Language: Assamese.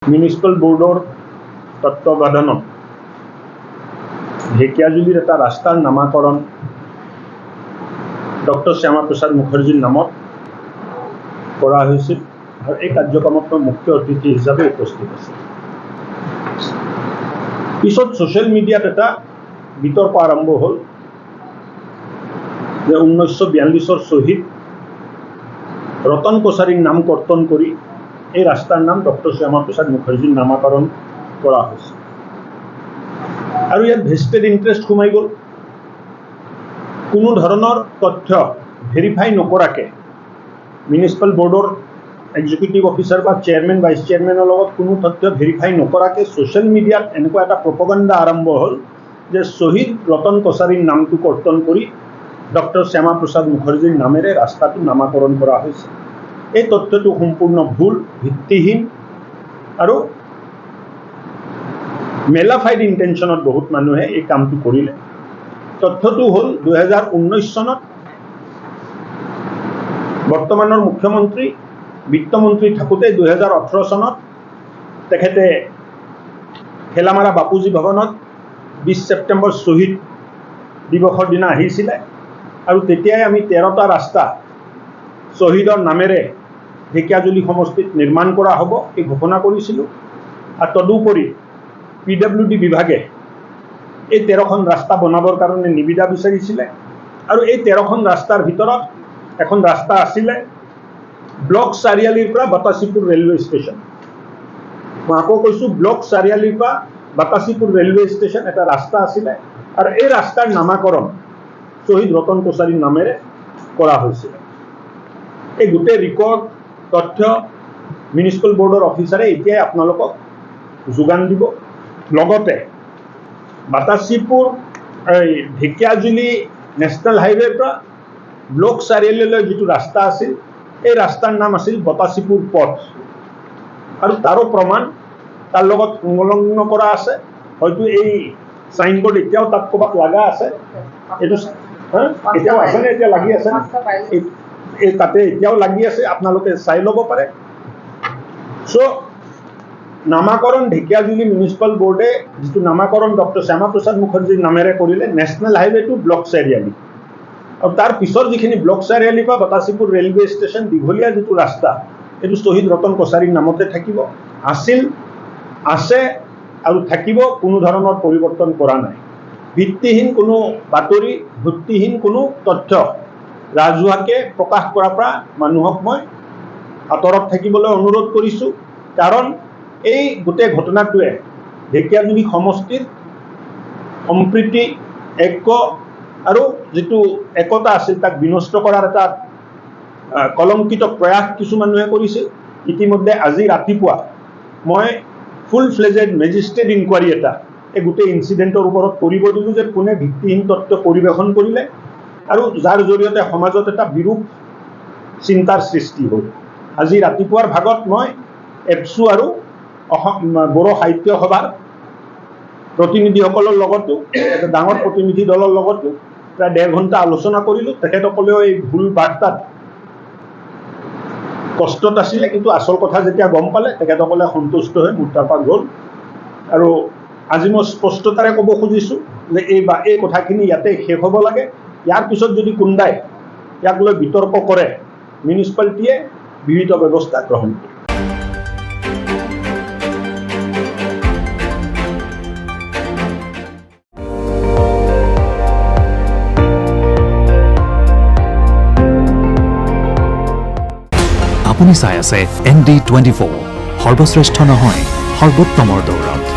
মিউনিচিপাল বোৰ্ডৰ তত্ত্বাৱধানত ঢেকিয়াজুলিৰ এটা ৰাস্তাৰ নামাকৰণ ডক্টৰ শ্যামাপ্ৰসাদ মুখাৰ্জীৰ নামত কৰা হৈছিল আৰু এই কাৰ্যক্ৰমত মুখ্য অতিথি হিচাপে উপস্থিত আছিল। পিছত ছ'চিয়েল মিডিয়াত এটা বিতৰ্ক আৰম্ভ হ'ল যে 1942 শ্বহীদ ৰতন কছাৰীৰ নাম কৰ্তন কৰি এই ৰাস্তাৰ নাম ডক্টৰ শ্যামাপ্ৰসাদ মুখাৰ্জীৰ নামাকৰণ কৰা হৈছে আৰু ইয়াত ভেষ্টেড ইণ্টাৰেষ্ট সোমাই গ'ল। কোনো ধৰণৰ তথ্য ভেৰিফাই নকৰাকৈ মিউনিচিপাল বোৰ্ডৰ এক্সিকিউটিভ অফিচাৰ বা চেয়াৰমেন ভাইচ চেয়াৰমেনৰ লগত কোনো তথ্য ভেৰিফাই নকৰাকৈ ছ'চিয়েল মিডিয়াত এনেকুৱা এটা প্ৰপগাণ্ডা আৰম্ভ হ'ল যে শ্বহীদ ৰতন কছাৰীৰ নামটো কৰ্তন কৰি ডক্টৰ শ্যামাপ্ৰসাদ মুখাৰ্জীৰ নামেৰে ৰাস্তাটো নামাকৰণ কৰা হৈছে। এই তথ্যটো সম্পূৰ্ণ ভুল, ভিত্তিহীন আৰু মেলাফাইড ইণ্টেনশ্যনত বহুত মানুহে এই কামটো কৰিলে। তথ্যটো হ'ল 2019 চনত বৰ্তমানৰ মুখ্যমন্ত্ৰী বিত্তমন্ত্ৰী থাকোঁতে 2018 চনত তেখেতে ঠেলামাৰা বাপুজী ভৱনত 20 ছেপ্টেম্বৰ শ্বহীদ দিৱসৰ দিনা আহিছিলে আৰু তেতিয়াই আমি 13টা ৰাস্তা শ্বহীদৰ নামেৰে ঢেকিয়াজুলি সমষ্টিত নিৰ্মাণ কৰা হ'ব এই ঘোষণা কৰিছিলোঁ। আৰু তদুপৰি PWD বিভাগে এই 13খন ৰাস্তা বনাবৰ কাৰণে নিবিদা বিচাৰিছিলে আৰু এই 13খন ৰাস্তাৰ ভিতৰত এখন ৰাস্তা আছিলে ব্লক চাৰিআলিৰ পৰা বাতাচীপুৰ ৰেলৱে ষ্টেচন। মই আকৌ কৈছোঁ ব্লক চাৰিআলিৰ পৰা বাতাচীপুৰ ৰেলৱে ষ্টেচন এটা ৰাস্তা আছিলে আৰু এই ৰাস্তাৰ নামাকৰণ শ্বহীদ ৰতন কছাৰীৰ নামেৰে কৰা হৈছিলে। এই গোটেই ৰেকৰ্ড তথ্য মিউনিচিপাল বোৰ্ডৰ অফিচাৰে এতিয়াই আপোনালোকক যোগান দিব। লগতে বাতাচীপুৰ ঢেকিয়াজুলি নেশ্যনেল হাইৱেৰ পৰা ব্লক চাৰিআলিলৈ যিটো ৰাস্তা আছিল এই ৰাস্তাৰ নাম আছিল বাতাচীপুৰ পথ আৰু তাৰো প্ৰমাণ তাৰ লগত সংলগ্ন কৰা আছে। হয়তো এই চাইনবোৰ্ড এতিয়াও তাত ক'ৰবাত লগা আছে, এইটো এতিয়াও আছেনে? এতিয়া লাগি আছে, এই তাতে এতিয়াও লাগি আছে, আপোনালোকে চাই ল'ব পাৰে। চ' নামাকৰণ ঢেকিয়াজুলি মিউনিচিপাল বোৰ্ডে যিটো নামাকৰণ ডক্টৰ শ্যামাপ্ৰসাদ মুখাৰ্জীৰ নামেৰে কৰিলে নেশ্যনেল হাইৱে টু ব্লক চাৰিআলি আৰু তাৰ পিছৰ যিখিনি ব্লক চাৰিআলিৰ পৰা বাতাচীপুৰ ৰেলৱে ষ্টেচন দীঘলীয়া যিটো ৰাস্তা এইটো শ্বহীদ ৰতন কছাৰীৰ নামতে থাকিব, আছিল, আছে আৰু থাকিব, কোনো ধৰণৰ পৰিৱৰ্তন কৰা নাই। ভিত্তিহীন কোনো বাতৰি, ভিত্তিহীন কোনো তথ্য ৰাজহুৱাকৈ প্ৰকাশ কৰাৰ পৰা মানুহক মই আঁতৰত থাকিবলৈ অনুৰোধ কৰিছোঁ। কাৰণ এই গোটেই ঘটনাটোৱে ঢেকিয়াজুলি সমষ্টিৰ সম্প্ৰীতি, ঐক্য আৰু যিটো একতা আছিল তাক বিনষ্ট কৰাৰ এটা কলংকিত প্ৰয়াস কিছু মানুহে কৰিছিল। ইতিমধ্যে আজি ৰাতিপুৱা মই ফুল ফ্লেজেড মেজিষ্ট্ৰেট ইনকুৱাৰী এটা এই গোটেই ইনচিডেণ্টৰ ওপৰত কৰিব দিলোঁ যে কোনে ভিত্তিহীন তথ্য পৰিৱেশন কৰিলে আৰু যাৰ জৰিয়তে সমাজত এটা বিৰূপ চিন্তাৰ সৃষ্টি হ'ল। আজি ৰাতিপুৱাৰ ভাগত মই এপছু আৰু বড়ো সাহিত্য সভাৰ প্ৰতিনিধিসকলৰ লগতো এটা ডাঙৰ প্ৰতিনিধি দলৰ লগতো প্ৰায় 1.5 ঘণ্টা আলোচনা কৰিলোঁ। তেখেতসকলেও এই ভুল বাৰ্তাত কষ্টত আছিলে, কিন্তু আচল কথা যেতিয়া গম পালে তেখেতসকলে সন্তুষ্ট হৈ মোৰ তাৰপৰা গ'ল। আৰু আজি মই স্পষ্টতাৰে ক'ব খুজিছোঁ যে এই কথাখিনি ইয়াতে শেষ হ'ব লাগে। ইয়াৰ পিছত যদি কোনোবাই ইয়াক লৈ বিতৰ্ক কৰে মিউনিচিপালিটিয়ে বিহিত ব্যৱস্থা গ্ৰহণ কৰে। আপুনি চাই আছে ND24, সৰ্বশ্ৰেষ্ঠ নহয় সৰ্বোত্তমৰ দৌৰত।